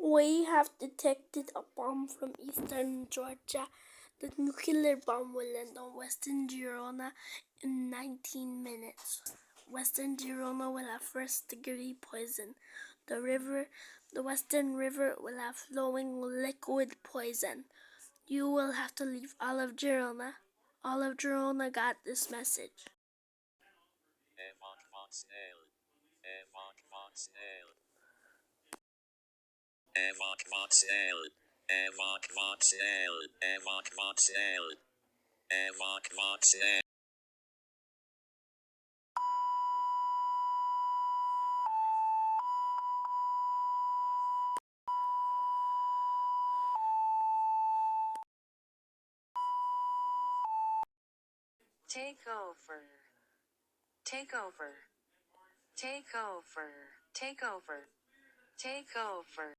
We have detected a bomb from eastern Georgia. The nuclear bomb will land on western Girona in 19 minutes. Western Girona will have first-degree poison. The western river will have flowing liquid poison. You will have to leave all of Girona. All of Girona got this message. Take over. Take over. Take over. Take over. Take over.